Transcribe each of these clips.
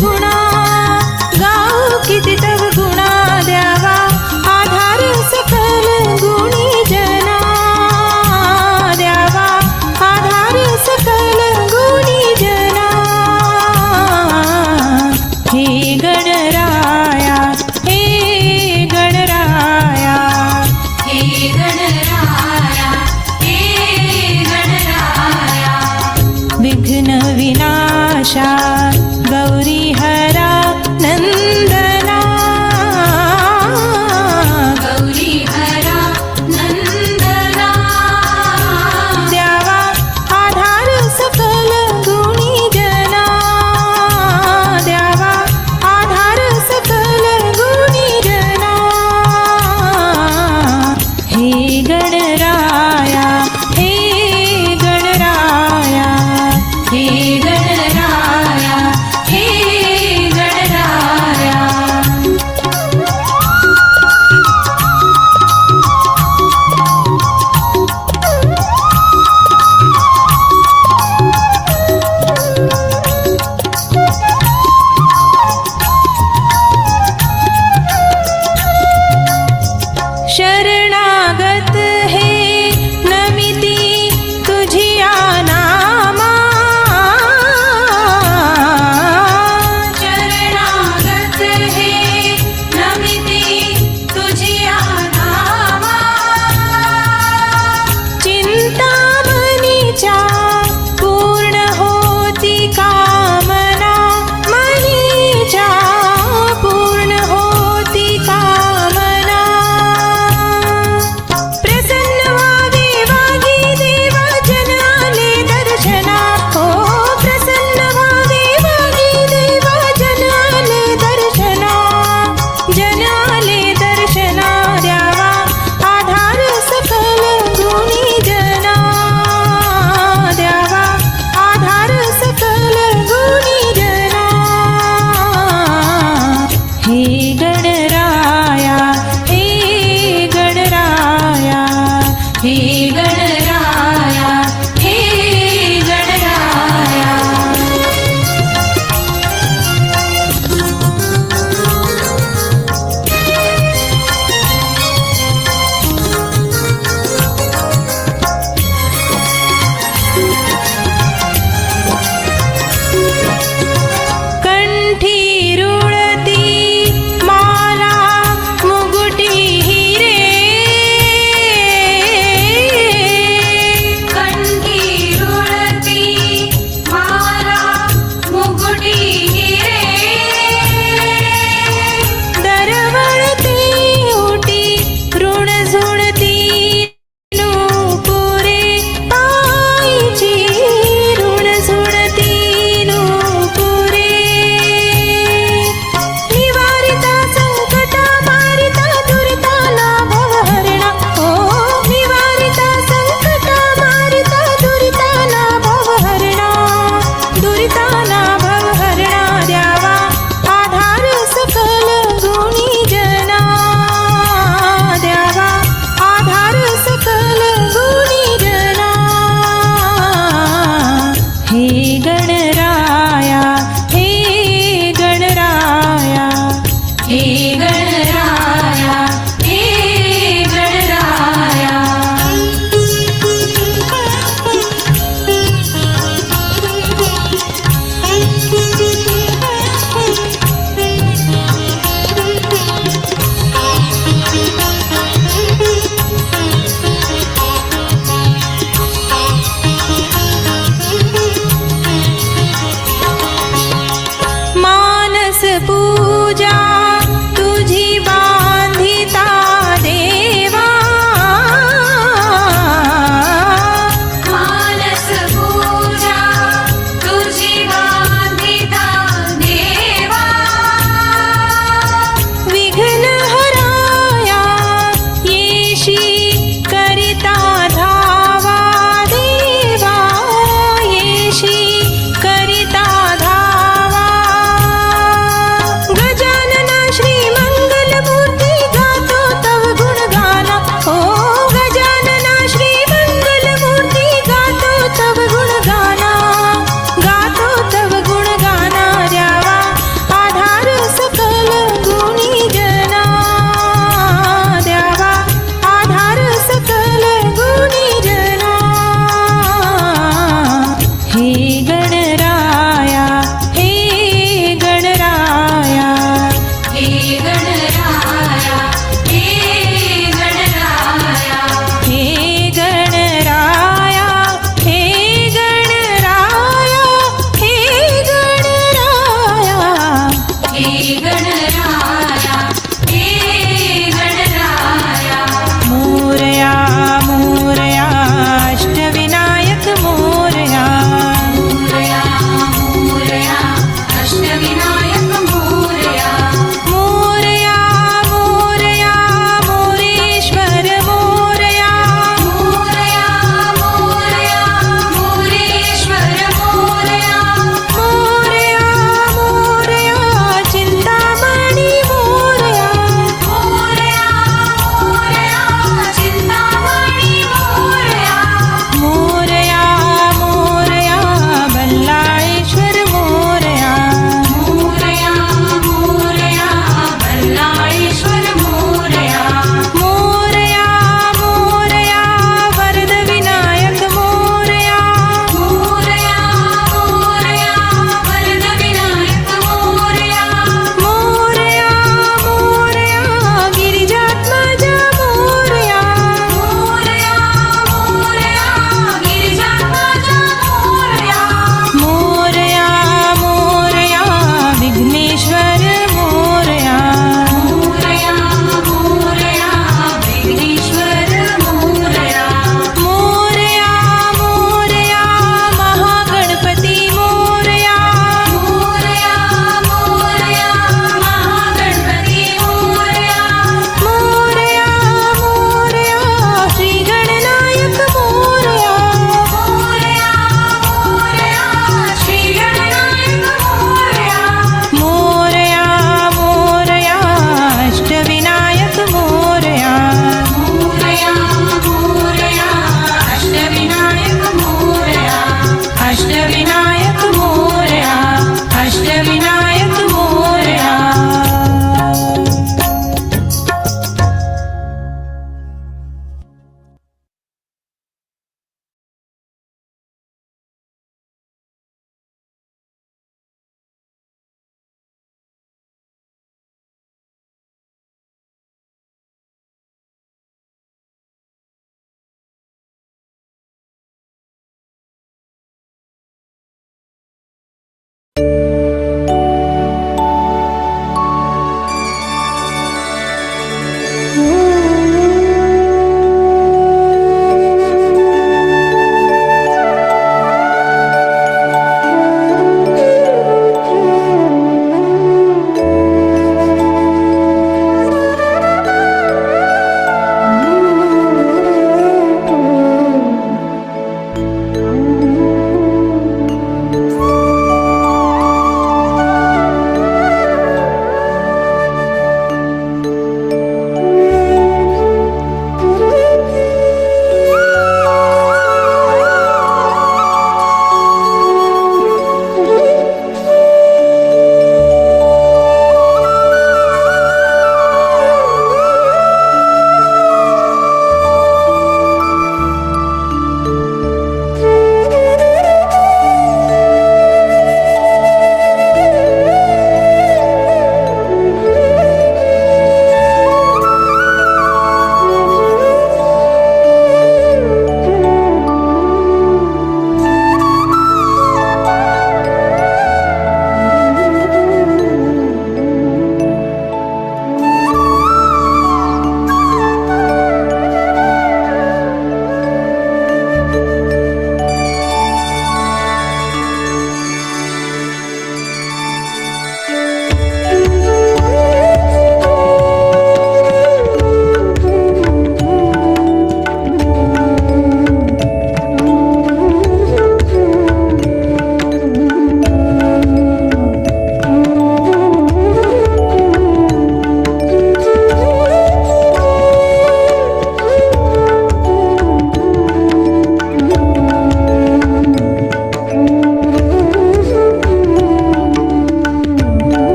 गुणा, गाऊ किती तव गुणा द्यावा आधार सकल गुणी जना, द्यावा आधार सकल गुणी जना. हे गणराया हे गणराया हे गणराया हे गणराया. विघ्न विनाशा गौरी हरा नंदना, गौरी हरा नंदना. द्यावा आधार सकल गुणी जना, द्यावा आधार सकल गुणी जना. हे गणराया हे गणराया हे गणराया हे गणराया. शरणागत हे नमिती तुझिया नामा, शरणागत हे नमिती तुझिया नामा. चिंतामणीच्या पूर्ण होती कामना, मनीच्या पूर्ण होती कामना. प्रसन्न व्हावे वागी देवा जनाले दर्शना, हो प्रसन्न व्हावे वागी देवा जनाले दर्शना, जनाले दर्शना. द्यावा आधार सकल गुणी जना, द्यावा आधार सकल गुणी जना. हे गणराया हे गणराया हे गणराया हे गणराया. कंठी रुळती माला मुगुटी हिरे, कंठी रुळती माला मुगुटी हिरे. दरवळती उटी ऋण झुणती नूपुरे, पायीची ऋण झुणती नूपुरे. निवारिता संकटा मारिता दुरिता लाभव हरणा, हो निवारिता संकटा मारिता दुरिता लाभव हरणा, दुरिता लाभव हरणा. द्यावा आधार सकल गुणी जना, द्यावा आधार सकल गुणी जना. हे गणराया हे गणराया हे गणराया हे गणराया.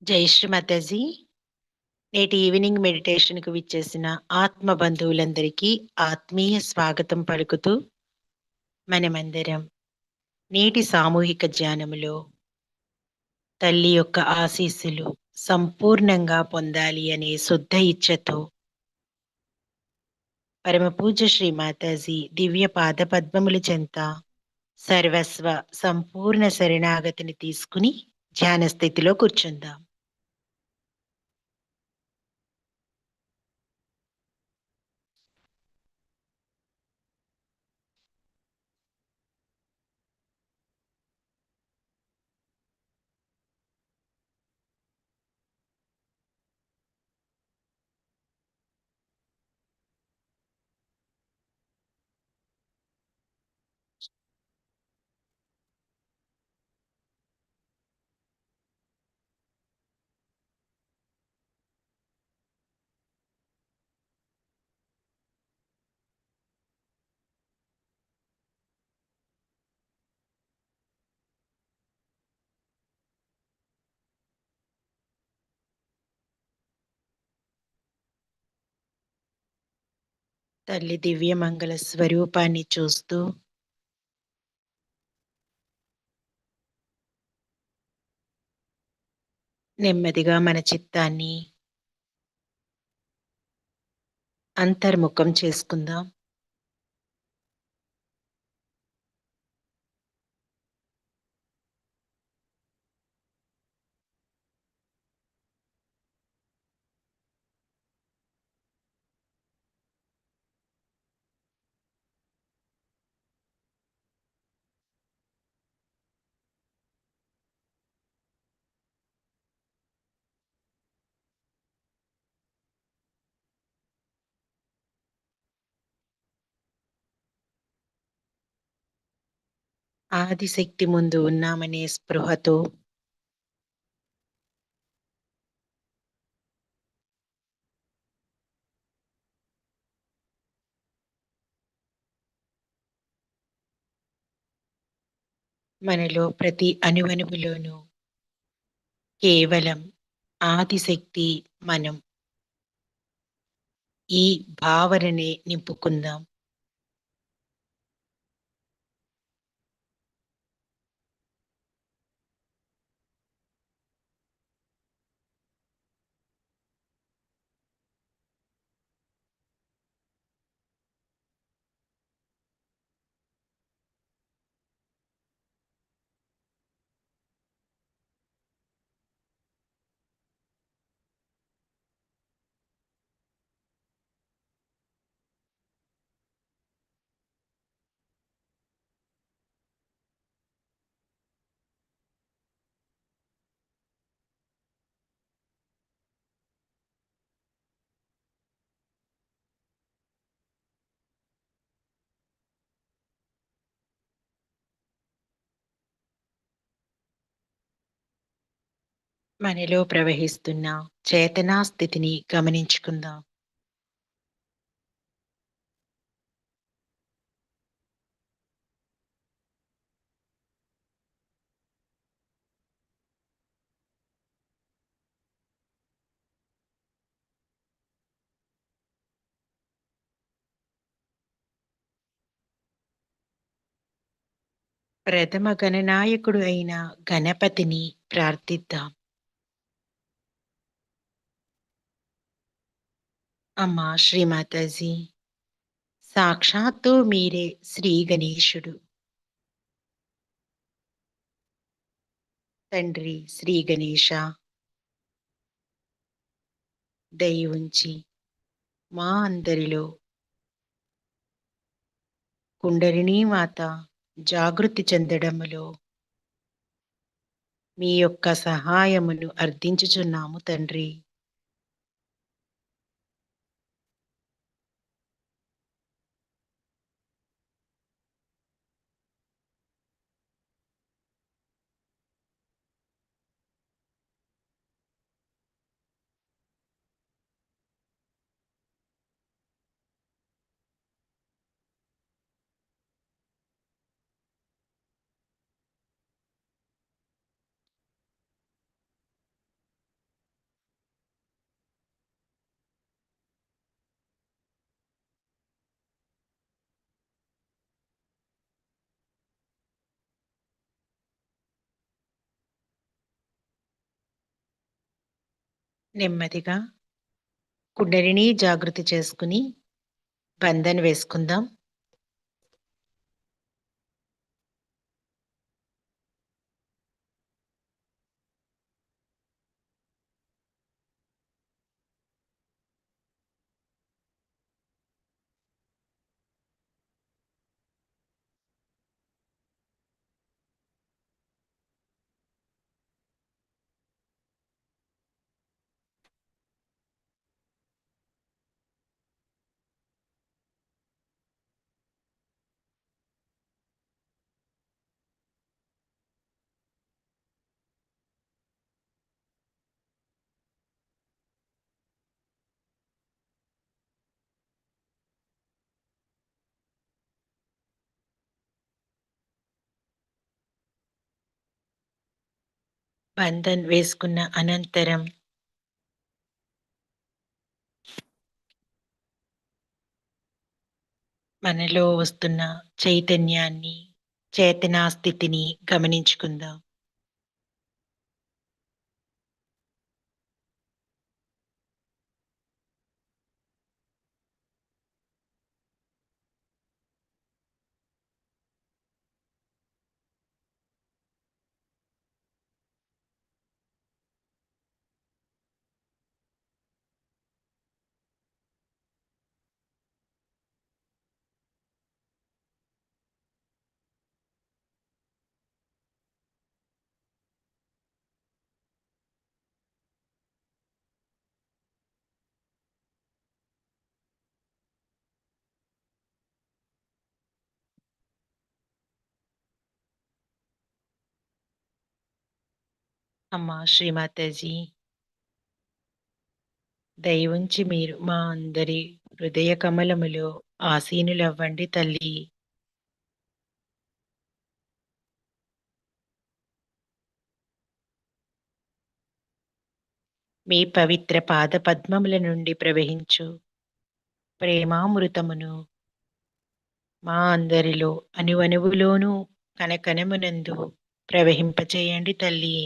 జై శ్రీ మాతాజీ. నేటి ఈవినింగ్ మెడిటేషన్కు విచ్చేసిన ఆత్మ బంధువులందరికీ ఆత్మీయ స్వాగతం పలుకుతూ మనమందరం నేటి సామూహిక ధ్యానములో తల్లి యొక్క ఆశీస్సులు సంపూర్ణంగా పొందాలి అనే శుద్ధ ఇచ్ఛతో పరమ పూజ్య శ్రీ మాతాజీ దివ్య పాద పద్మముల చెంత సర్వస్వ సంపూర్ణ శరణాగతిని తీసుకుని ధ్యాన స్థితిలో కూర్చుందాం. తల్లి దివ్య మంగళ స్వరూపాన్ని చూస్తూ నెమ్మదిగా మన చిత్తాన్ని అంతర్ముఖం చేసుకుందాం. ఆదిశక్తి ముందు ఉన్నామనే స్పృహతో మనలో ప్రతి అణువణువులోనూ కేవలం ఆదిశక్తి మనం ఈ భావననే నింపుకుందాం. మనలో ప్రవహిస్తున్న చేతనా స్థితిని గమనించుకుందాం. ప్రథమ గణనాయకుడు అయిన గణపతిని ప్రార్థిద్దాం. అమ్మా శ్రీమాతాజీ, సాక్షాత్తు మీరే శ్రీ గణేశుడు. తండ్రి శ్రీ గణేశ, దయ ఉంచి మా అందరిలో కుండలినీ మాత జాగృతి చెందడములో మీ యొక్క సహాయమును అర్థించుచున్నాము తండ్రి. నెమ్మదిగా కుండలిని జాగృతి చేసుకుని బంధన్ వేసుకుందాం. బంధన్ వేసుకున్న అనంతరం మనలో వస్తున్న చైతన్యాన్ని, చేతనా స్థితిని గమనించుకుందాం. అమ్మా శ్రీమాతాజీ, దయవుంచి మీరు మా అందరి హృదయ కమలములో ఆసీనులవ్వండి తల్లి. మీ పవిత్ర పాద పద్మముల నుండి ప్రవహించు ప్రేమామృతమును మా అందరిలో అణువణువులోనూ కనకనమునందు ప్రవహింపచేయండి తల్లి.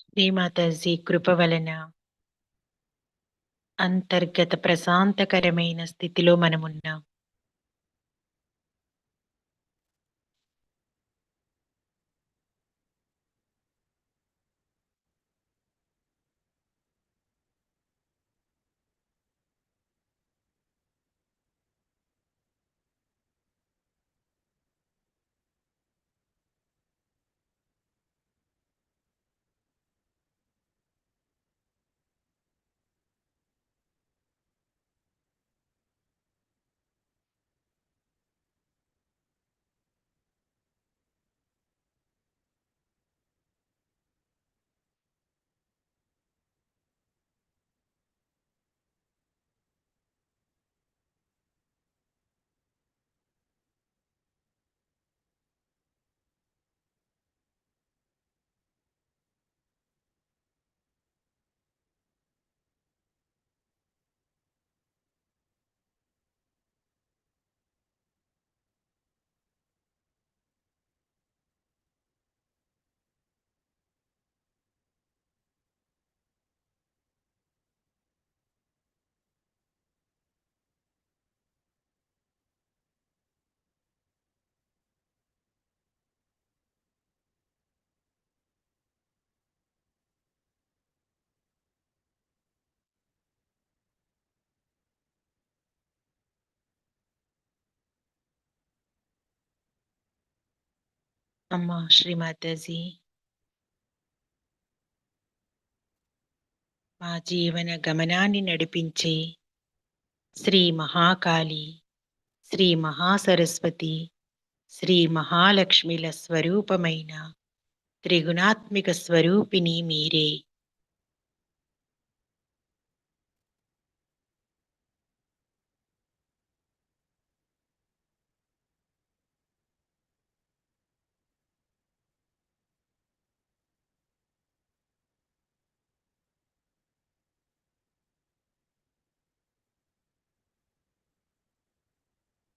శ్రీమాతాజీ కృప వలన అంతర్గత ప్రశాంతకరమైన స్థితిలో మనమున్నాం. అమ్మా శ్రీమాతాజీ, మా జీవన గమనాన్ని నడిపించే శ్రీ మహాకాళి, శ్రీ మహాసరస్వతి, శ్రీ మహాలక్ష్మిల స్వరూపమైన త్రిగుణాత్మిక స్వరూపిణి మీరే.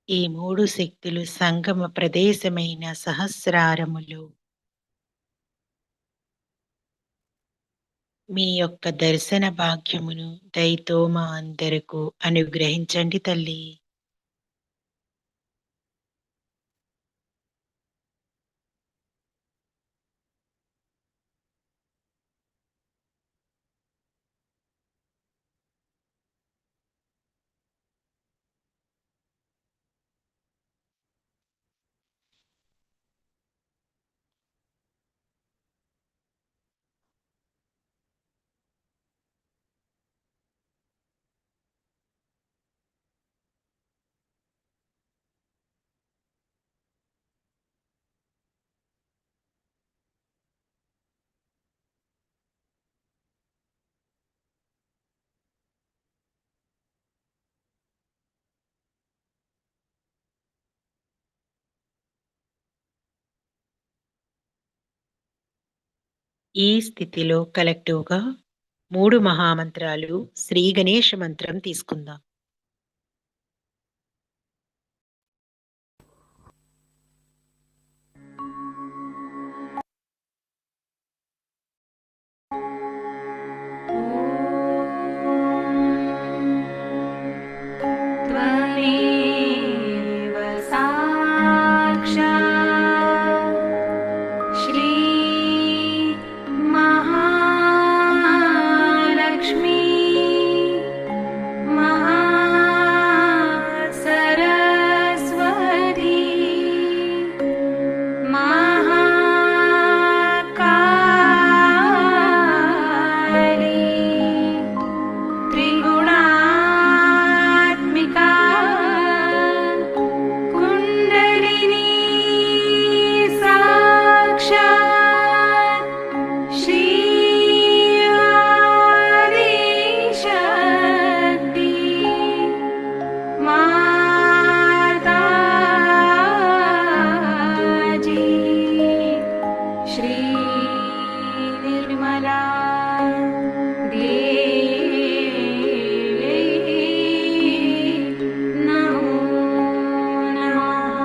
ఈ మూడు శక్తులు సంగమ ప్రదేశమైన సహస్రారములో మీ యొక్క దర్శన భాగ్యమును దయతో మా అందరకు అనుగ్రహించండి తల్లి. ఈ స్థితిలో కలెక్టివ్గా 3 మహామంత్రాలు శ్రీ గణేష మంత్రం తీసుకుందాం. त्वमेव साक्षात् श्री महालक्ष्मी महासरस्वती महाकाली त्रिगुणात्मिका कुण्डलिनी साक्षात् श्री आदिशक्ति माताजी श्री निर्मला देवी नमो नमः।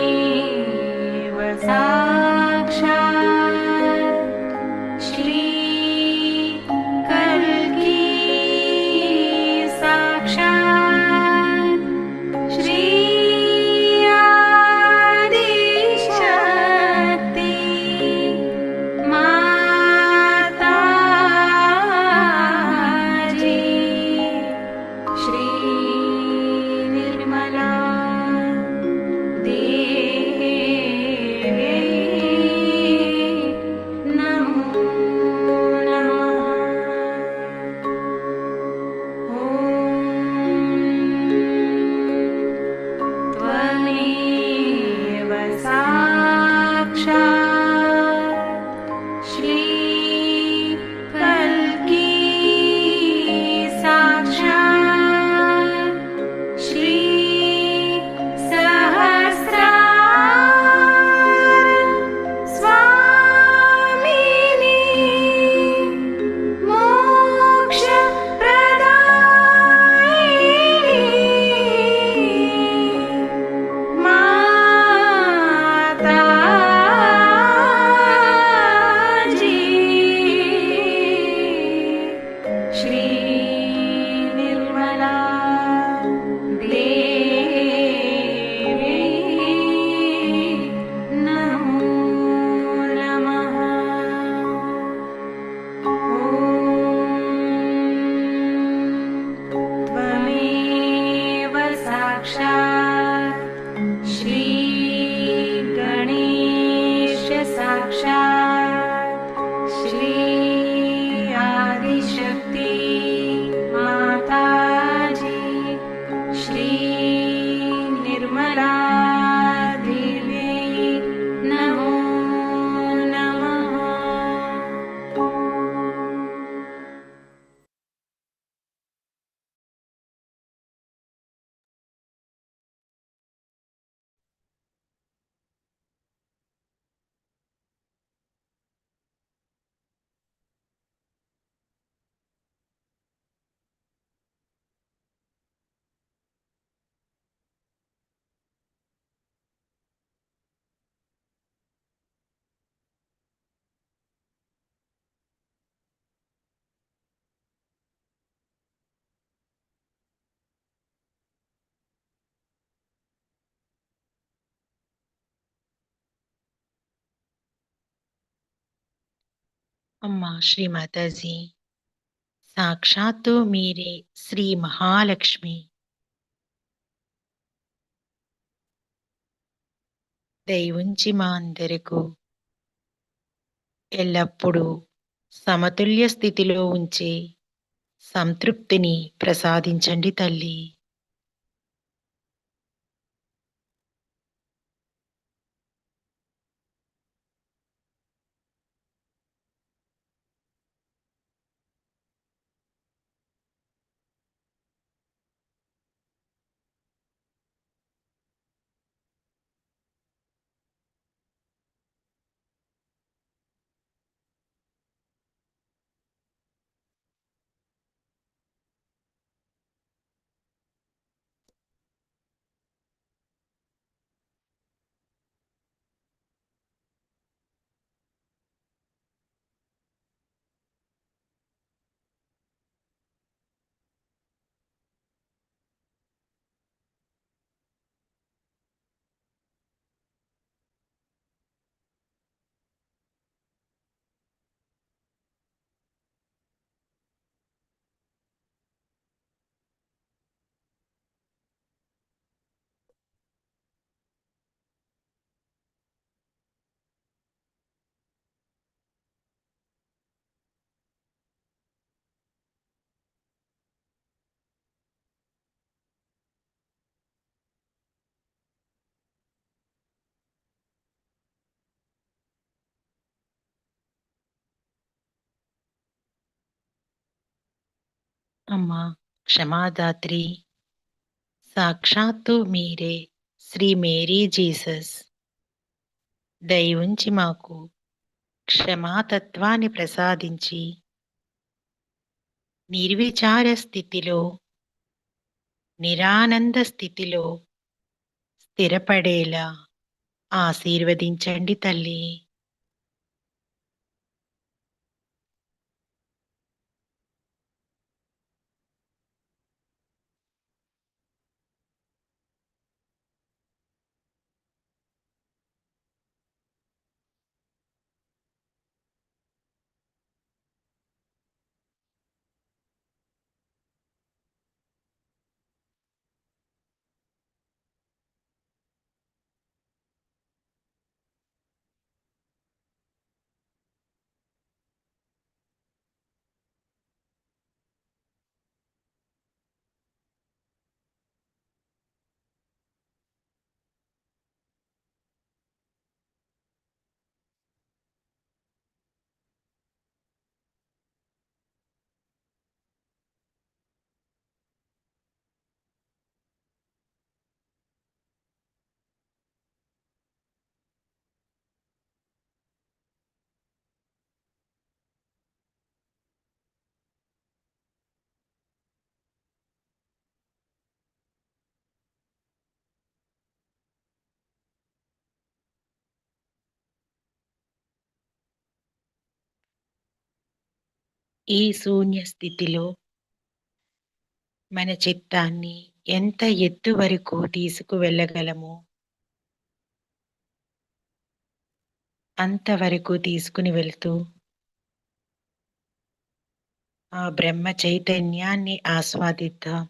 त्वमेव साक्षात् श्री कल्की साक्षात् श्री आदिशक्ति माताजी श्री निर्मला देवी साक्षात् श्री आदिशक्ति माताजी श्री निर्मला देवी नमो नमः। అమ్మా శ్రీ మాతాజీ, సాక్షాత్తు మీరే శ్రీ మహాలక్ష్మి. దయవుంచి మా అందరకు ఎల్లప్పుడూ సమతుల్య స్థితిలో ఉంచే సంతృప్తిని ప్రసాదించండి తల్లి. అమ్మా క్షమాదాత్రి, సాక్షాత్తు మీరే శ్రీ మేరీ జీసస్. దయవుంచి మాకు క్షమాతత్వాన్ని ప్రసాదించి నిర్విచార స్థితిలో, నిరానంద స్థితిలో స్థిరపడేలా ఆశీర్వదించండి తల్లి. ఈ శూన్య స్థితిలో మన చిత్తాన్ని ఎంత ఎత్తు వరకు తీసుకువెళ్ళగలమో అంతవరకు తీసుకుని వెళ్తూ ఆ బ్రహ్మ చైతన్యాన్ని ఆస్వాదిద్దాం.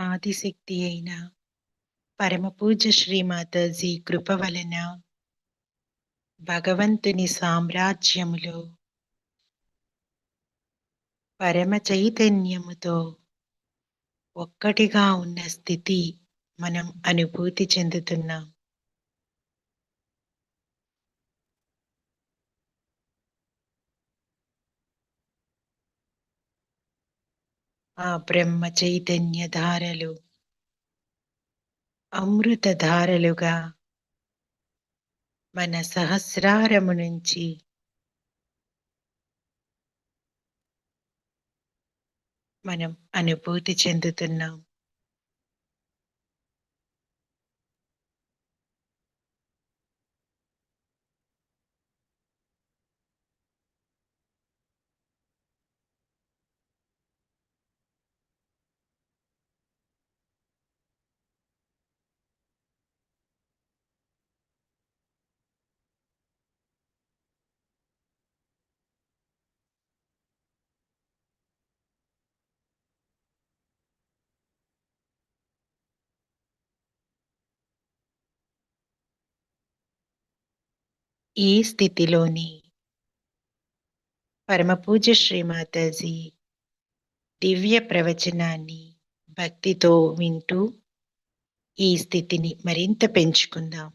ఆదిశక్తి అయిన పరమ పూజ్య శ్రీమాతాజీ కృప వలన భగవంతుని సామ్రాజ్యములో పరమ చైతన్యముతో ఒక్కటిగా ఉన్న స్థితి మనం అనుభూతి చెందుతున్నాం. ఆ బ్రహ్మ చైతన్య ధారలు అమృత ధారలుగా మన సహస్రారము నుంచి మనం అనుభూతి చెందుతున్నాం. ఈ స్థితిలోని పరమ పూజ్య శ్రీమాతాజీ దివ్య ప్రవచనాన్ని భక్తితో వింటూ ఈ స్థితిని మరింత పెంచుకుందాం.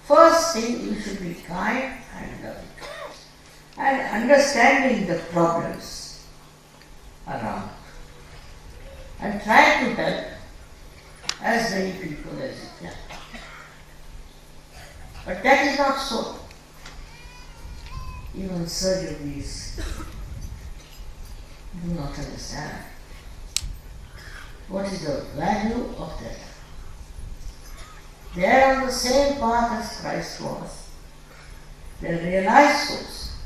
First thing, you should be kind and loving and understanding the problems around and try to help as many people as you can. But that is not so. Even surgeries do not understand what is the value of that. They are on the same path as Christ was. They are realized souls.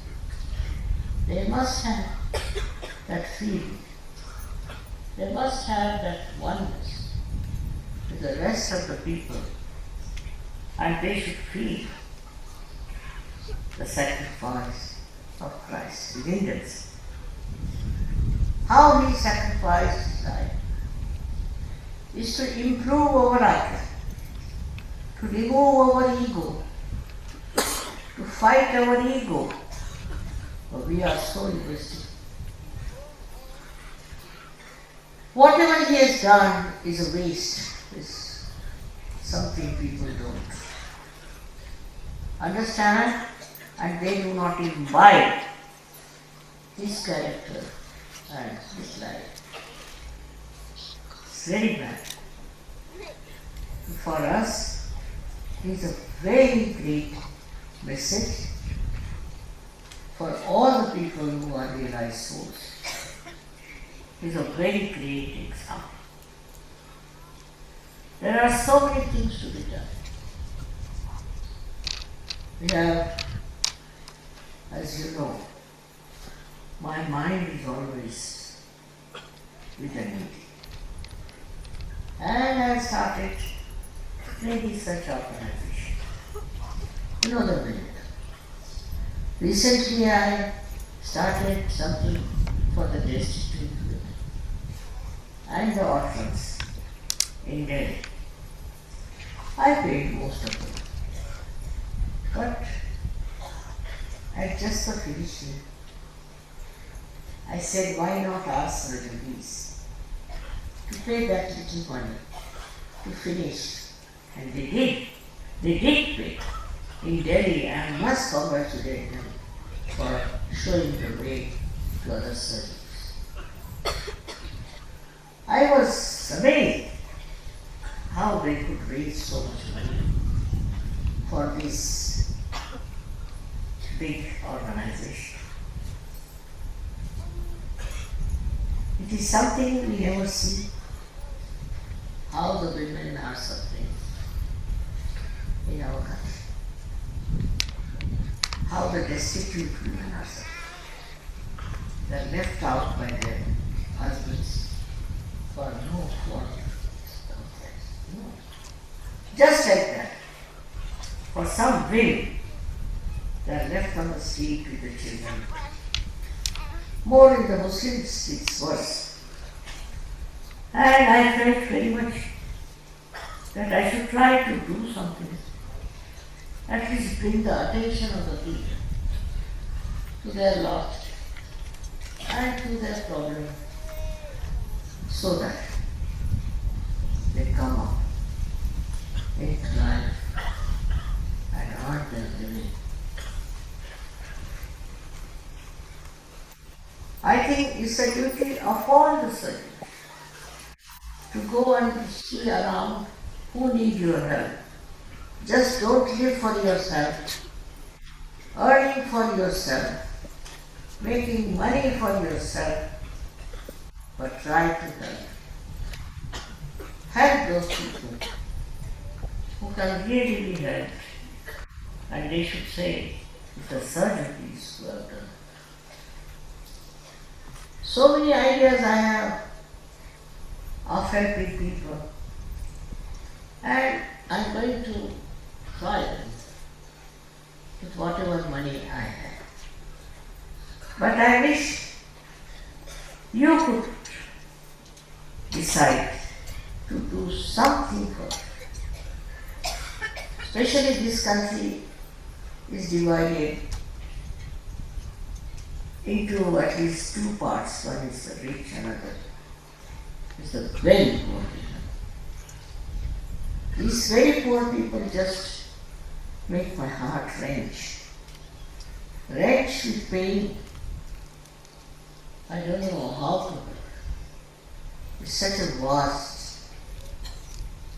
They must have that feeling. They must have that oneness with the rest of the people, and they should feel the sacrifice of Christ within themselves. How he sacrificed his life is to improve our life, to remove our ego, to fight our ego. But we are so egoistic. Whatever he has done is a waste, is something people don't understand, and they do not imbibe his character and his life. It's very bad. For us, it is a very great message for all the people who are realized souls. It is a very great example. There are so many things to be done. We have, as you know, my mind is always with the needy. And I started maybe such organization. You know the way. Recently I started something for the destitute women and the orphans in Delhi. I paid most of them. But at just the finishing, I said, why not ask surgeries to pay that little money to finish? And they did. They did pay. In Delhi, I must congratulate them for showing the way to other surgeries. I was amazed how they could raise so much money for this big organization. It is something we never see, how the women are suffering in our country, how the destitute women are suffering. They are left out by their husbands for no fault of theirs. No. Just like that, for some whim, they are left on the street with the children. More in the Muslims, it's worse. And I felt very much that I should try to do something, at least bring the attention of the people to their lot and to their problem, so that they come up into life and earn their living. I think it's a duty of all the surgeons to go and see around who need your help. Just don't live for yourself, earning for yourself, making money for yourself, but try to help. Help those people who can really be helped, and they should say, it's the surgeries who have done. So many ideas I have of helping people, and I'm going to try them with whatever money I have. But I wish you could decide to do something for it. Especially this country is divided into at least two parts. One is the rich, another is the very poor people. These very poor people just make my heart wrench. Wrench with pain. I don't know how to do it. It's such a vast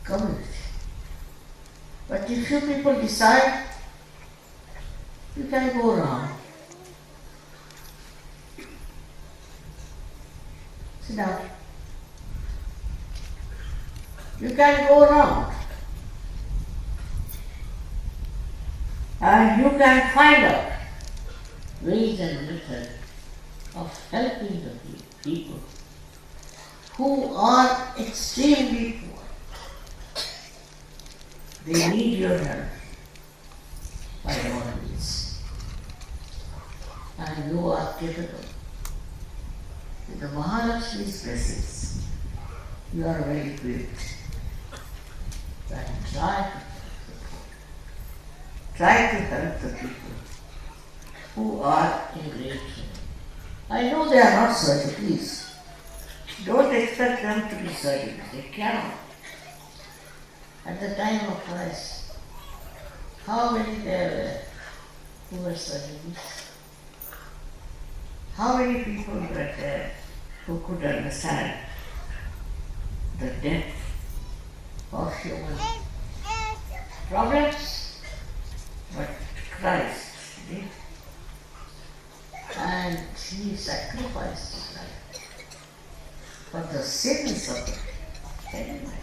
community. But if you people decide, you can go around. Sit down. You can go around. And you can find out ways and methods of helping the people who are extremely poor. They need your help by all means. And you are capable. With the Mahalakshmi's blessings, you are very equipped. And try to help the people who are in great need. I know they are not surgeons, please. Don't expect them to be surgeons. They cannot. At the time of Christ, how many there were who were surgeons? How many people were there who could understand the depth of human problems? But Christ did. And he sacrificed his life for the sins of the humanity.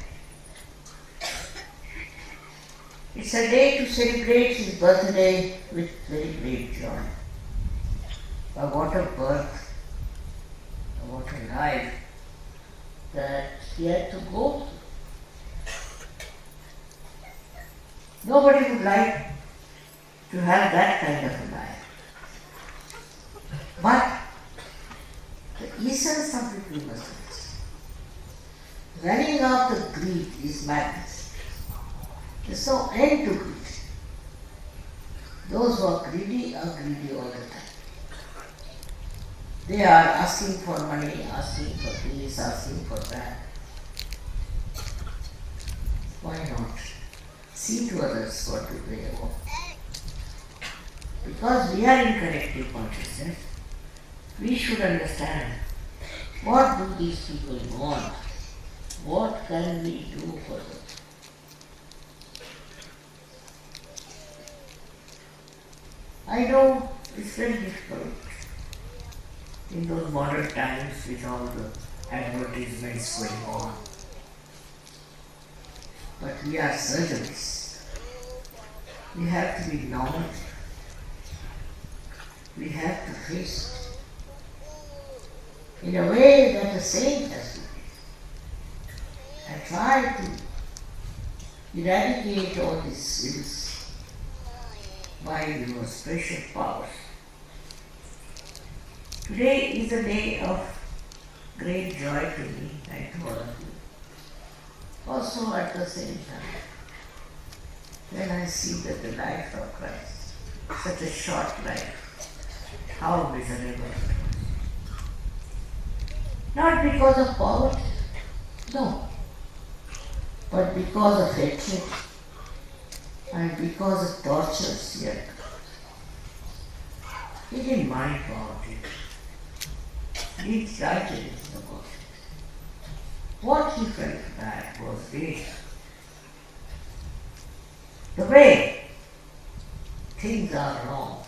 It's a day to celebrate his birthday with very great joy. But what a birth, what a life that he had to go through. Nobody would like to have that kind of a life. But the essence of it we must understand. Running after greed is madness. There's no end to greed. Those who are greedy all the time. They are asking for money, asking for this, asking for that. Why not? See to others what do they want. Because we are in collective consciousness, we should understand what do these people want, what can we do for them. I know it's very difficult in those modern times with all the advertisements going on. But we are surgeons. We have to be normal. We have to face it in a way that a saint has to face. And try to eradicate all these sins by your special powers. Today is a day of great joy to me and to all of you. Also at the same time, when I see that the life of Christ, such a short life, how miserable it was. Not because of poverty, no, but because of hatred and because of tortures he had. He didn't mind poverty. He excited about it. What he felt bad was this. The way things are wrong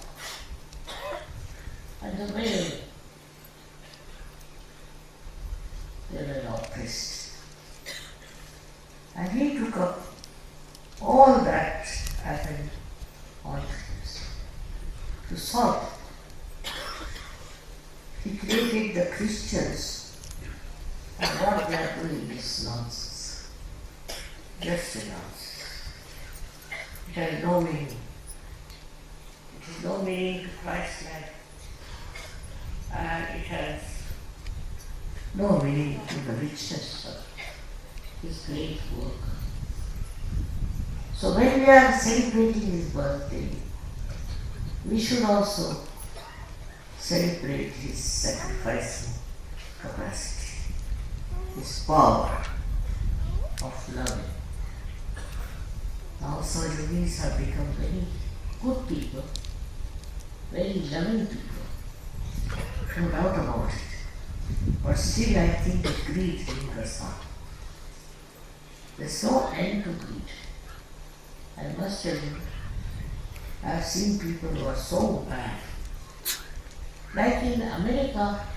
and the way they were oppressed. And he took up all that happened on him to solve. He created the Christians, and what they are doing is nonsense. Just a nonsense. It has no meaning. It is no meaning to Christ's life. And it has no meaning to the richness of his great work. So when we are celebrating his birthday, we should also celebrate his sacrificing capacity, his power of loving. Now Also, yogis have become very good people, very loving people, no doubt about it. But still, I think the greed lingers on. There's no end to greed. I must tell you, I've seen people who are so bad. Like in America,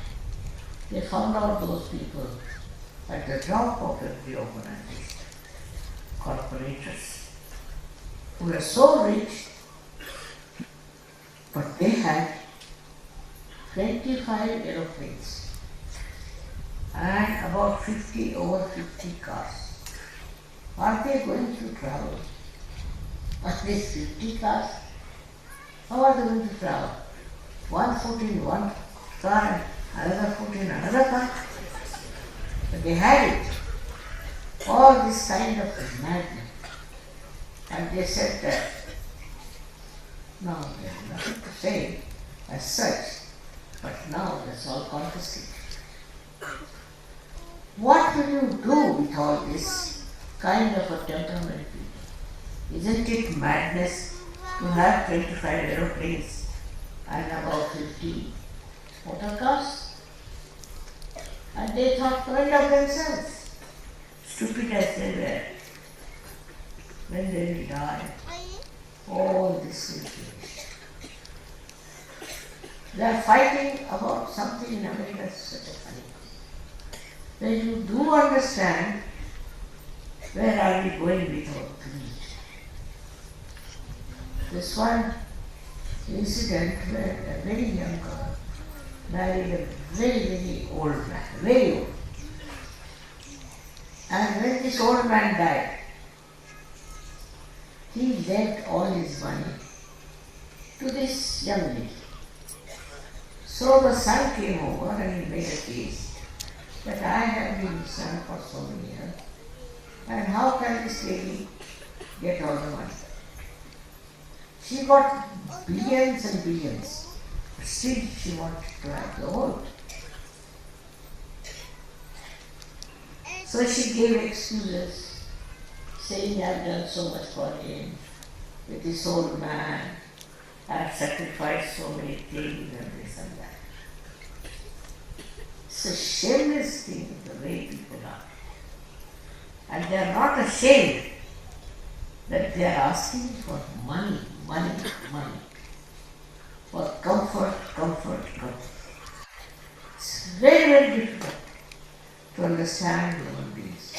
they found out those people at the top of every organization, corporators, who were so rich, but they had 25 aeroplanes and about 50 over 50 cars. Are they going to travel? At least 50 cars? How are they going to travel? One foot in one car and another foot in another car? But they had it. All this kind of madness. And they said that, no, there's nothing to say as such, but now that's all confiscated. What will you do with all this kind of a temperament people? Isn't it madness to have 25 aeroplanes and about 50 motor cars? And they thought well of themselves, stupid as they were. When they will die, all this will finish. They are fighting about something in America, such a funny thing. When you do understand where are we going with our greed. This one incident where a very young girl married a very, very old man, very old. And when this old man died, he left all his money to this young lady. So the son came over and he made a case that I have been his son for so many years, and how can this lady get all the money? She got billions and billions, but still she wanted to have the whole. So she gave excuses, saying I've done so much for him, with this old man, I've sacrificed so many things and this and that. It's a shameless thing, the way people are. And they are not ashamed that they are asking for money, money, money. For comfort, comfort, comfort. It's very, very difficult to understand human beings.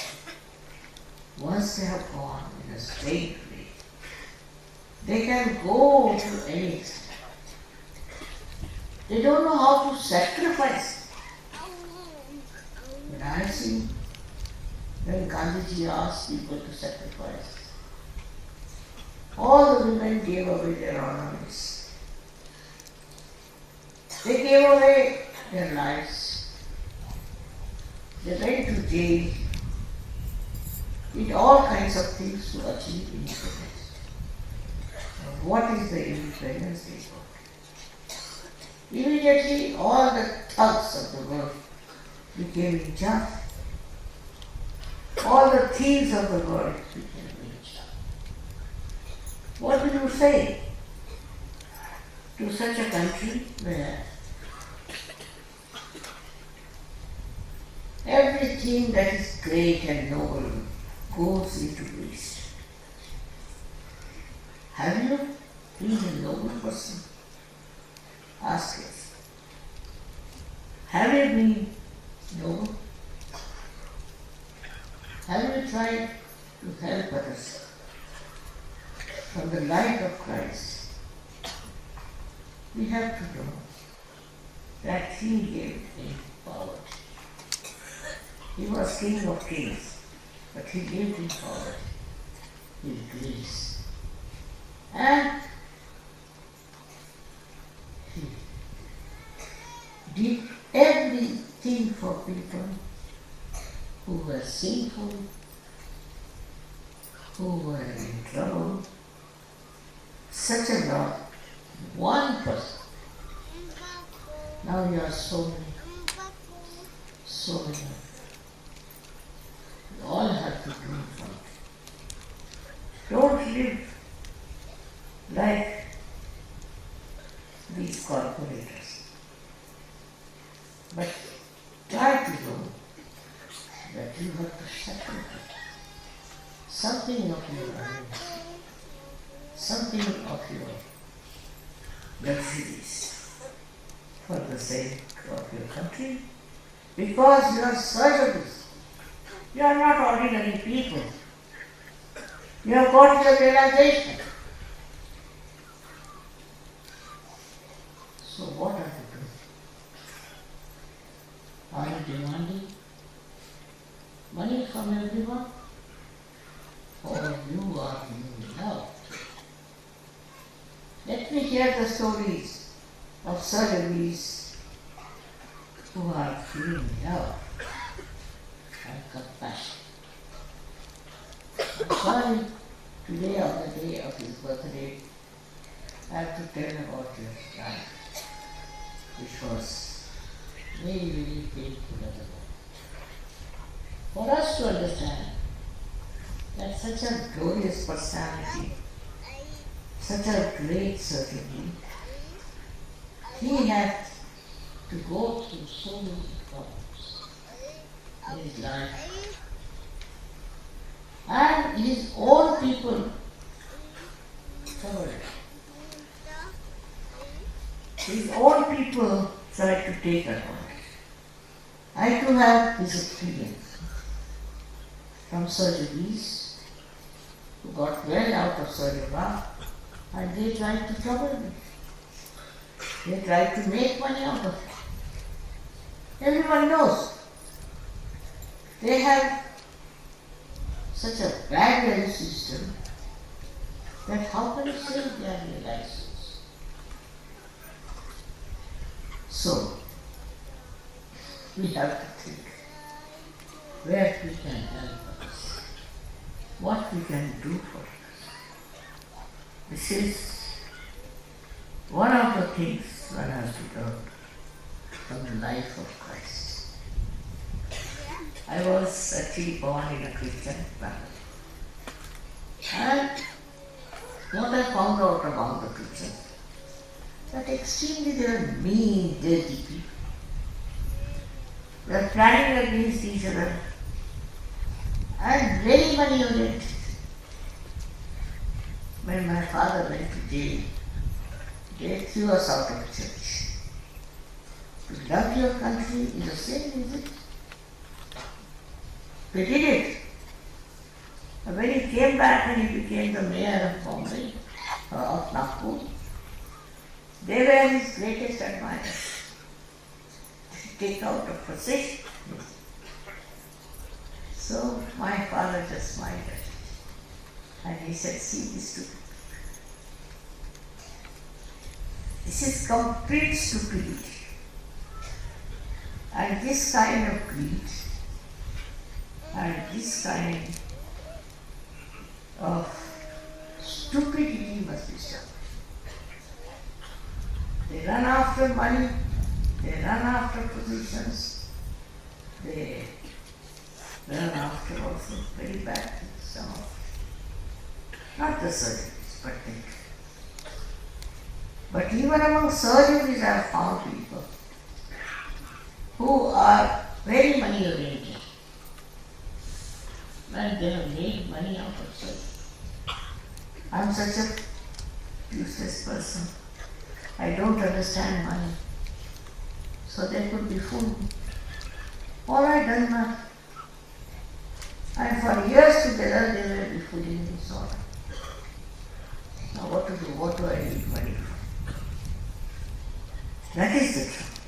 Once they have gone in a straight way, they can go to any extent. They don't know how to sacrifice. But I have seen when Gandhiji asked people to sacrifice, all the women gave away their ornaments. They gave away their lives. They went to jail, did all kinds of things to achieve independence. Now, what is the independence they got? Immediately all the thugs of the world became in charge. All the thieves of the world became in charge. What will you say to such a country where everything that is great and noble goes into waste? Have you been a noble person? Ask yourself. Have you been noble? Have you tried to help others from the light of Christ? We have to know that He gave him poverty. He was King of Kings, but He lived in poverty, in grace. And He did everything for people who were sinful, who were in trouble. Such a lot, one person. Now you are so many. We all have to do something. Don't live like these corporators, but try to know that you have to sacrifice something of your earnings, something of your luxuries for the sake of your country, because you are service. You are not ordinary people. You have got your realization. So what are you doing? Are you demanding money from everyone? Or you are being loved? Let me hear the stories of surgeries who are feeling love and compassion. I'm sorry, today on the day of his birthday, I have to tell about his life, which was very, very painful at the moment. For us to understand that such a glorious personality, such a great certainty, he had to go through so many problems in his life. And his own people covered it. His own people tried to take advantage. I too have this experience from surgeries who got well out of surgery and they tried to trouble me. They tried to make money out of it. Everyone knows. They have such a bad value system that how can you say they are realizers? So, we have to think where we can help others, what we can do for others. This is one of the things one has to learn from the life of Christ. I was actually born in a Christian family. And what I found out about the Christians, that extremely they are mean, dirty people. They are planning against each other and very money oriented. When my father went to jail, they threw us out of church. To love your country is the same, is it? They did it. And when he came back and he became the mayor of Bombay, of Nagpur, they were his greatest admirers. Take out a procession. So my father just smiled at it. And he said, see this stupid. This is complete stupidity. And this kind of greed and this kind of stupidity must be stopped. They run after money, they run after positions, they run after also very bad things, some of it. Not the surgeries, but they. But even among surgeries I have found people who are very money oriented. And they have made money out of surgery. I am such a useless person. I don't understand money. So they could be fooled. All I done now. And for years together they will be fooling me so. Now what to do? What do I need money for? That is the trouble.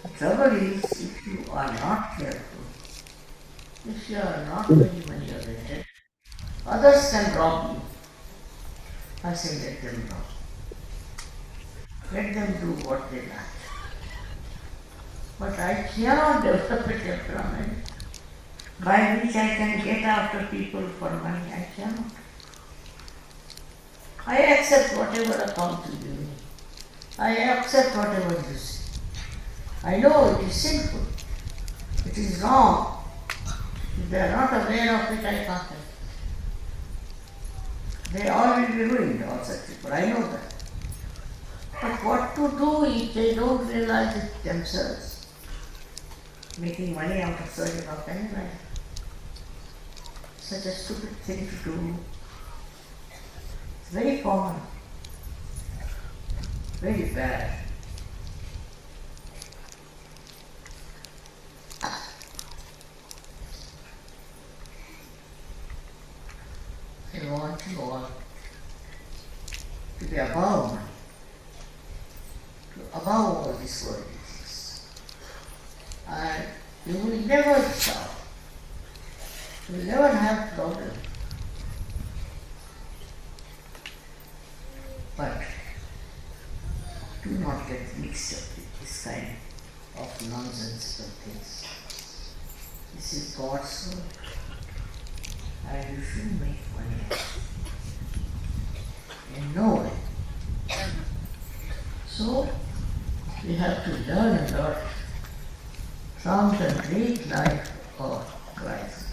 The trouble is if you are not careful, if you are not very money oriented, others can rob you. I say let them rob. Let them do what they like. But I cannot develop a temperament by which I can get after people for money. I cannot. I accept whatever account you give me. I accept whatever you say. I know it is sinful. It is wrong. If they are not aware of it, I can't help. They all will be ruined, all such people. I know that. But what to do if they don't realize it themselves? Making money out of serving of anyone. Such a stupid thing to do. It's very common. Very bad. I want you all to be above money, to above all these worldly things. And you will never starve. You will never have problem. But do not get mixed up with this kind of nonsensical things. This is God's world. And you should make money in no way. So we have to learn a lot from the great life of Christ,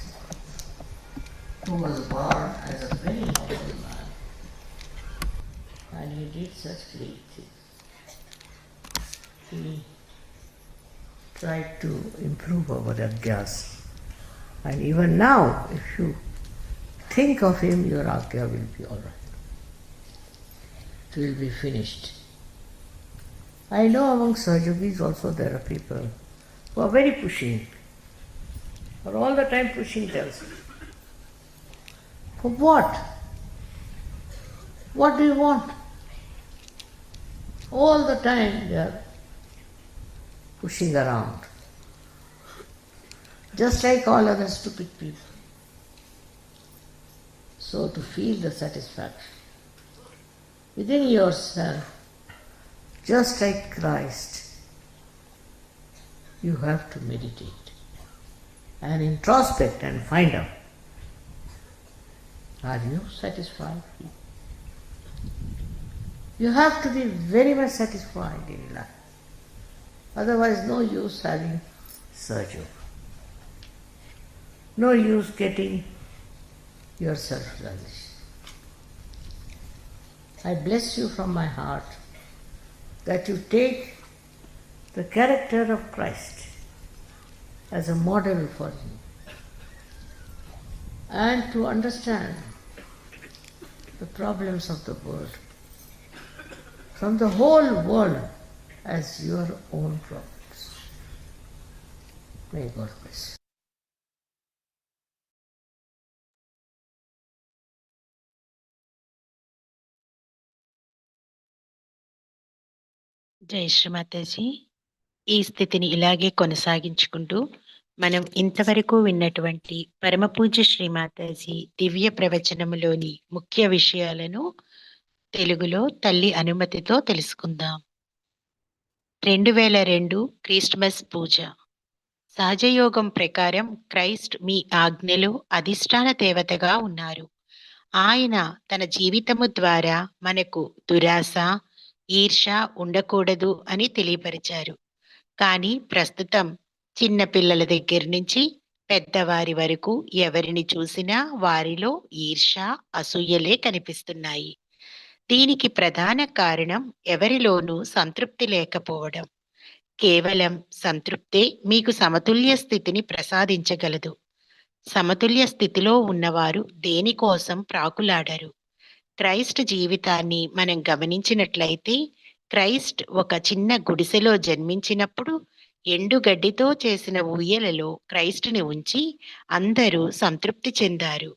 who was born as a very humble man, and he did such great things. He tried to improve our Agya's, and even now, if you think of him, your Agya will be all right. It will be finished. I know among Sahajogis also there are people who are very pushing, are all the time pushing themselves. For what? What do you want? All the time they are pushing around, just like all other stupid people. So to feel the satisfaction within yourself, just like Christ, you have to meditate and introspect and find out, are you satisfied? You have to be very much satisfied in life. Otherwise, no use having Sahaja. No use getting yourself realized. I bless you from my heart that you take the character of Christ as a model for you, and to understand the problems of the world from the whole world as your own problems. May God bless you. జై శ్రీ మాతాజీ. ఈ స్థితిని ఇలాగే కొనసాగించుకుంటూ మనం ఇంతవరకు విన్నటువంటి పరమపూజ్య శ్రీమాతాజీ దివ్య ప్రవచనములోని ముఖ్య విషయాలను తెలుగులో తల్లి అనుమతితో తెలుసుకుందాం. 2002 క్రిస్మస్ పూజ. సహజయోగం ప్రకారం క్రైస్ట్ మీ ఆజ్ఞలో అధిష్టాన దేవతగా ఉన్నారు. ఆయన తన జీవితము ద్వారా మనకు దురాశ, ఈర్ష ఉండకూడదు అని తెలియపరిచారు. కానీ ప్రస్తుతం చిన్న పిల్లల దగ్గర నుంచి పెద్దవారి వరకు ఎవరిని చూసినా వారిలో ఈర్ష, అసూయలే కనిపిస్తున్నాయి. దీనికి ప్రధాన కారణం ఎవరిలోనూ సంతృప్తి లేకపోవడం. కేవలం సంతృప్తే మీకు సమతుల్య స్థితిని ప్రసాదించగలదు. సమతుల్య స్థితిలో ఉన్నవారు దేనికోసం ప్రాకులాడరు. క్రైస్ట్ జీవితాన్ని మనం గమనించినట్లయితే, క్రైస్ట్ ఒక చిన్న గుడిసెలో జన్మించినప్పుడు ఎండుగడ్డితో చేసిన ఊయలలో క్రైస్టుని ఉంచి అందరూ సంతృప్తి చెందారు.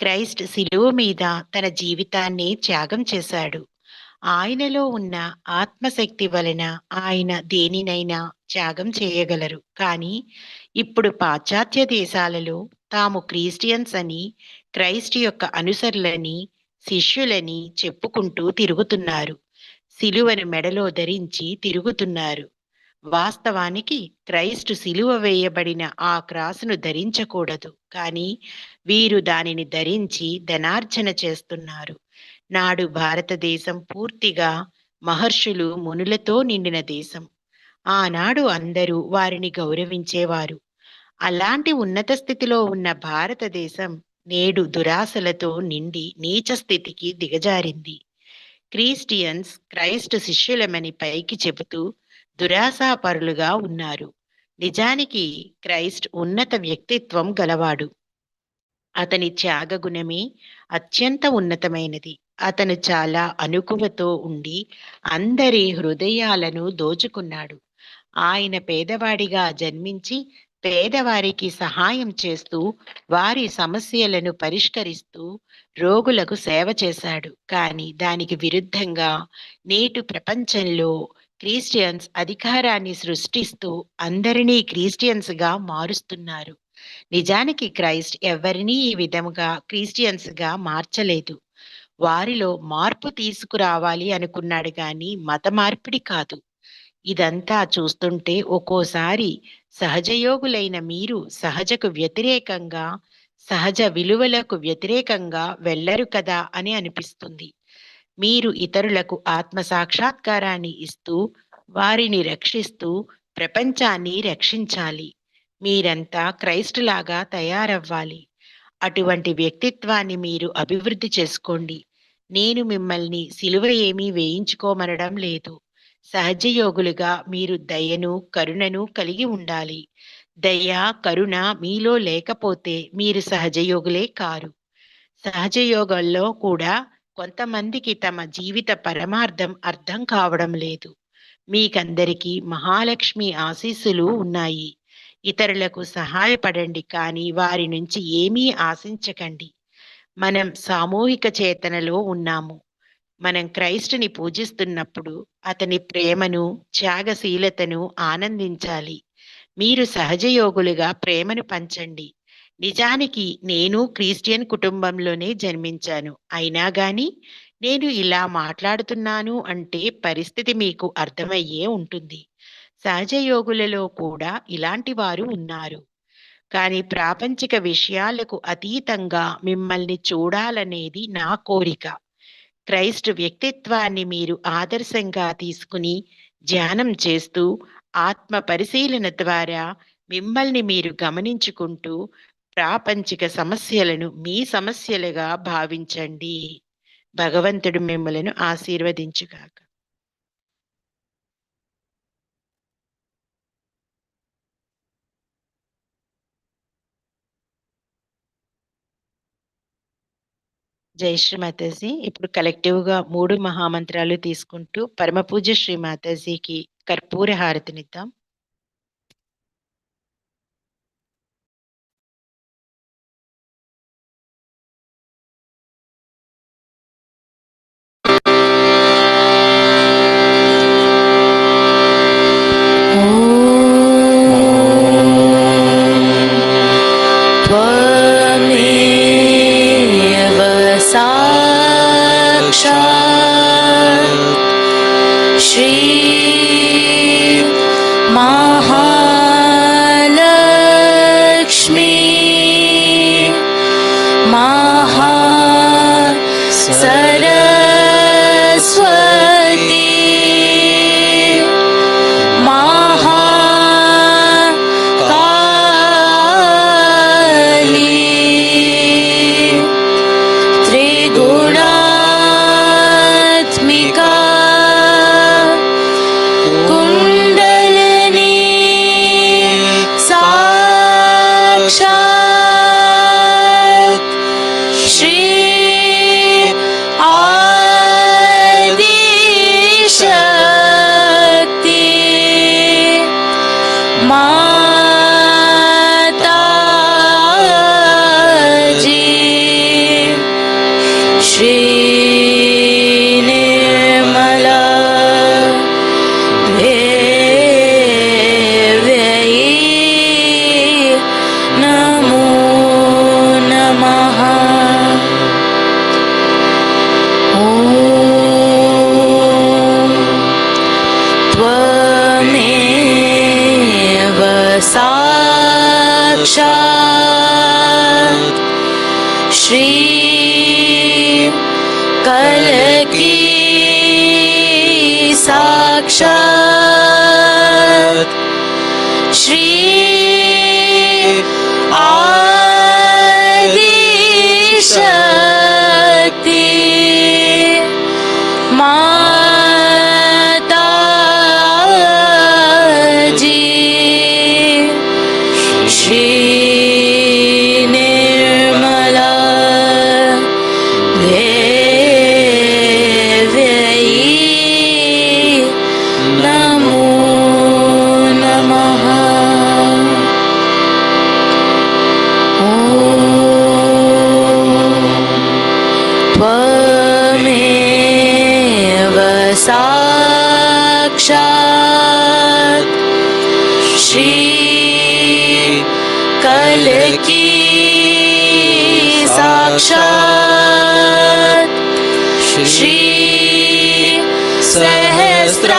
క్రైస్ట్ శిలువ మీద తన జీవితాన్ని త్యాగం చేశాడు. ఆయనలో ఉన్న ఆత్మశక్తి వలన ఆయన దేనినైనా త్యాగం చేయగలరు. కానీ ఇప్పుడు పాశ్చాత్య దేశాలలో తాము క్రిస్టియన్స్ అని, క్రైస్ట్ యొక్క అనుసరులని, శిష్యులని చెప్పుకుంటూ తిరుగుతున్నారు. శిలువను మెడలో ధరించి తిరుగుతున్నారు. వాస్తవానికి క్రైస్టు శిలువ వేయబడిన ఆ క్రాసును ధరించకూడదు. కానీ వీరు దానిని ధరించి ధనార్జన చేస్తున్నారు. నాడు భారతదేశం పూర్తిగా మహర్షులు, మునులతో నిండిన దేశం. ఆనాడు అందరూ వారిని గౌరవించేవారు. అలాంటి ఉన్నత స్థితిలో ఉన్న భారతదేశం నేడు దురాశలతో నిండి నీచ స్థితికి దిగజారింది. క్రిస్టియన్స్ క్రైస్ట్ శిష్యులమని పైకి చెబుతూ దురాశాపరులుగా ఉన్నారు. నిజానికి క్రైస్ట్ ఉన్నత వ్యక్తిత్వం గలవాడు. అతని త్యాగగుణమే అత్యంత ఉన్నతమైనది. అతను చాలా అణకువతో ఉండి అందరి హృదయాలను దోచుకున్నాడు. ఆయన పేదవాడిగా జన్మించి పేదవారికి సహాయం చేస్తూ వారి సమస్యలను పరిష్కరిస్తూ రోగులకు సేవ చేశాడు. కానీ దానికి విరుద్ధంగా నేటి ప్రపంచంలో క్రిస్టియన్స్ అధికారాన్ని సృష్టిస్తూ అందరినీ క్రిస్టియన్స్గా మారుస్తున్నారు. నిజానికి క్రైస్ట్ ఎవరినీ ఈ విధముగా క్రిస్టియన్స్గా మార్చలేదు. వారిలో మార్పు తీసుకురావాలి అనుకున్నాడు కానీ మత మార్పిడి కాదు. ఇదంతా చూస్తుంటే ఒక్కోసారి సహజయోగులైన మీరు సహజకు వ్యతిరేకంగా, సహజ విలువలకు వ్యతిరేకంగా వెళ్ళరు కదా అని అనిపిస్తుంది. మీరు ఇతరులకు ఆత్మ సాక్షాత్కారాన్ని ఇస్తూ వారిని రక్షిస్తూ ప్రపంచాన్ని రక్షించాలి. మీరంతా క్రైస్ట్ లాగా తయారవ్వాలి. అటువంటి వ్యక్తిత్వాన్ని మీరు అభివృద్ధి చేసుకోండి. నేను మిమ్మల్ని సిలువ ఏమీ వేయించుకోమనడం లేదు. సహజయోగులుగా మీరు దయను కరుణను కలిగి ఉండాలి. దయ కరుణ మీలో లేకపోతే మీరు సహజయోగులే కారు. సహజయోగంలో కూడా కొంతమందికి తమ జీవిత పరమార్థం అర్థం కావడం లేదు. మీకందరికీ మహాలక్ష్మి ఆశీస్సులు ఉన్నాయి. ఇతరులకు సహాయపడండి, కానీ వారి నుంచి ఏమీ ఆశించకండి. మనం సామూహిక చేతనలో ఉన్నాము. మనం క్రైస్తుని పూజిస్తున్నప్పుడు అతని ప్రేమను త్యాగశీలతను ఆనందించాలి. మీరు సహజయోగులుగా ప్రేమను పంచండి. నిజానికి నేను క్రిస్టియన్ కుటుంబంలోనే జన్మించాను. అయినా గాని నేను ఇలా మాట్లాడుతున్నాను అంటే పరిస్థితి మీకు అర్థమయ్యే ఉంటుంది. సహజయోగులలో కూడా ఇలాంటి వారు ఉన్నారు. కానీ ప్రాపంచిక విషయాలకు అతీతంగా మిమ్మల్ని చూడాలనేది నా కోరిక. క్రైస్ట్ వ్యక్తిత్వాన్ని మీరు ఆదర్శంగా తీసుకుని ధ్యానం చేస్తూ ఆత్మ పరిశీలన ద్వారా మిమ్మల్ని మీరు గమనించుకుంటూ ప్రాపంచిక సమస్యలను మీ సమస్యలుగా భావించండి. భగవంతుడు మిమ్మలను ఆశీర్వదించుగాక. జై శ్రీ మాతాజీ. ఇప్పుడు కలెక్టివ్ గా 3 మహామంత్రాలు తీసుకుంటూ పరమ పూజ్య శ్రీ మాతాజీకి కర్పూర హారతినిద్దాం. श्री महालक्ष्मी महासरस्वती महाकाली त्रिगुणात्मिका कुंडलिनी साक्षात् श्री आदिशक्ति माताजी श्री निर्मला देव्यै नमो नमः। ॐ त्वमेव साक्षात् श्री कलकी साक्षात् श्री आदिशक्ति शक्ति माताजी श्री निर्मला देव्यै नमो नमः। त्वमेव साक्षात् श्री कल्की साक्षात् श्री सहस्रार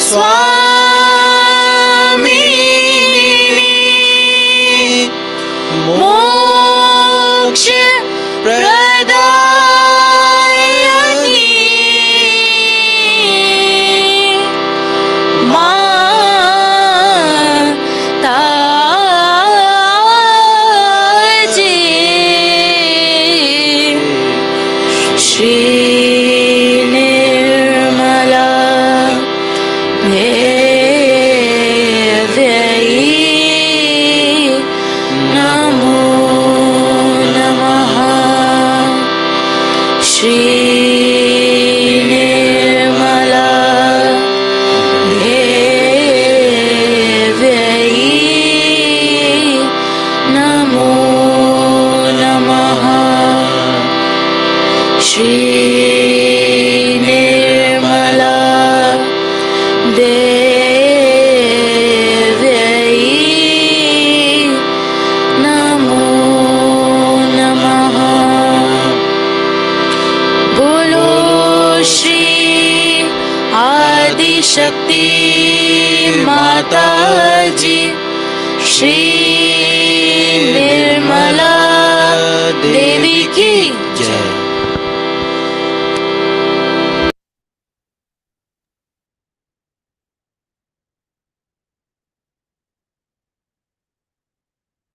स्वामिनी मोक्ष प्रदायिनी माताजी श्री निर्मला देव्यै नमो नमः। श्री निर्मला देव्यै नमो नमः। श्री निर्मला देव्यै नमो नमः। बोलो श्री आदिशक्ति माताजी श्री निर्मला देवी की जय।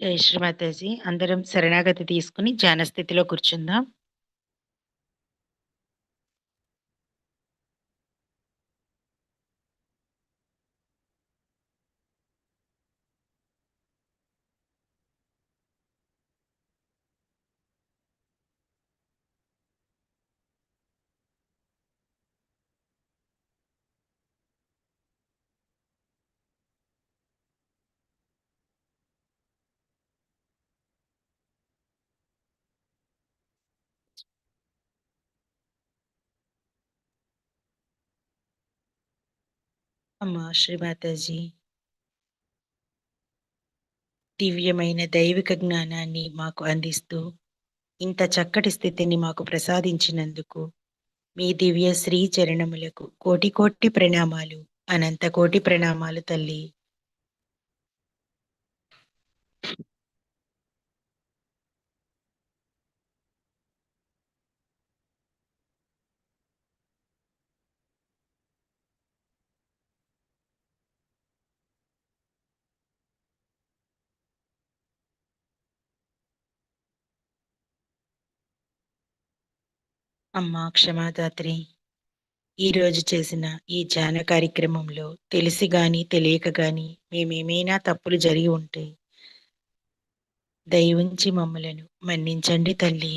జై శ్రీ మాతాజీ. అందరం శరణాగతి తీసుకుని ధ్యాన స్థితిలో కూర్చుందాం. అమ్మా శ్రీ మాతాజీ, దివ్యమైన దైవిక జ్ఞానాన్ని మాకు అందిస్తూ ఇంత చక్కటి స్థితిని మాకు ప్రసాదించినందుకు మీ దివ్య శ్రీ చరణములకు కోటి కోటి ప్రణామాలు, అనంత కోటి ప్రణామాలు తల్లి. అమ్మా క్షమాదాత్రి, ఈరోజు చేసిన ఈ ధ్యాన కార్యక్రమంలో తెలిసి గాని తెలియక గాని మేమేమైనా తప్పులు జరిగి ఉంటే దయవుంచి మమ్మలను మన్నించండి తల్లి.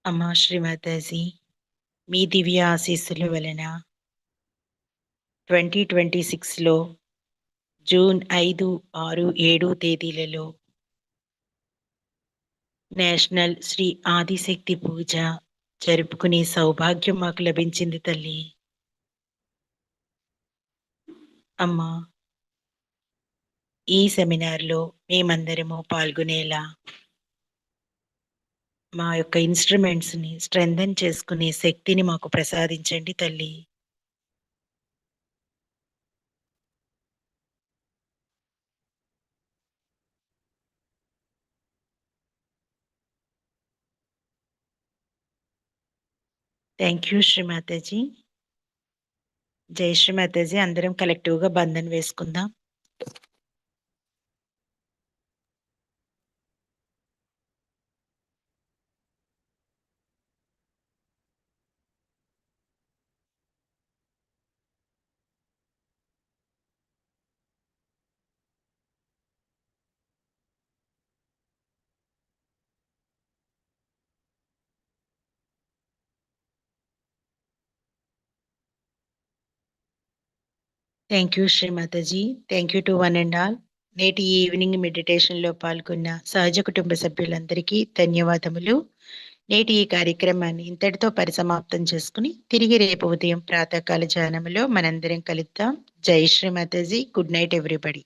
అమ్మా శ్రీ మాతాజీ, మీ దివ్య ఆశీస్సుల వలన 2026లో జూన్ 5, 6, 7 తేదీలలో నేషనల్ శ్రీ ఆదిశక్తి పూజ జరుపుకునే సౌభాగ్యం మాకు లభించింది తల్లి. అమ్మా, ఈ సెమినార్లో మేమందరము పాల్గొనేలా మా యొక్క ఇన్స్ట్రుమెంట్స్ని స్ట్రెంథెన్ చేసుకునే శక్తిని మాకు ప్రసాదించండి తల్లి. Thank you Shri Mataji. జై శ్రీమాతాజీ. అందరం కలెక్టివ్గా బంధన్ వేసుకుందాం. Thank you Shri Mataji. Thank you to one and all. నేటి ఈవినింగ్ మెడిటేషన్లో పాల్గొన్న సహజ కుటుంబ సభ్యులందరికీ ధన్యవాదములు. నేటి ఈ కార్యక్రమాన్ని ఇంతటితో పరిసమాప్తం చేసుకుని తిరిగి రేపు ఉదయం ప్రాతకాల ధ్యానంలో మనందరం కలుద్దాం. జై శ్రీమాతాజీ. Good night everybody.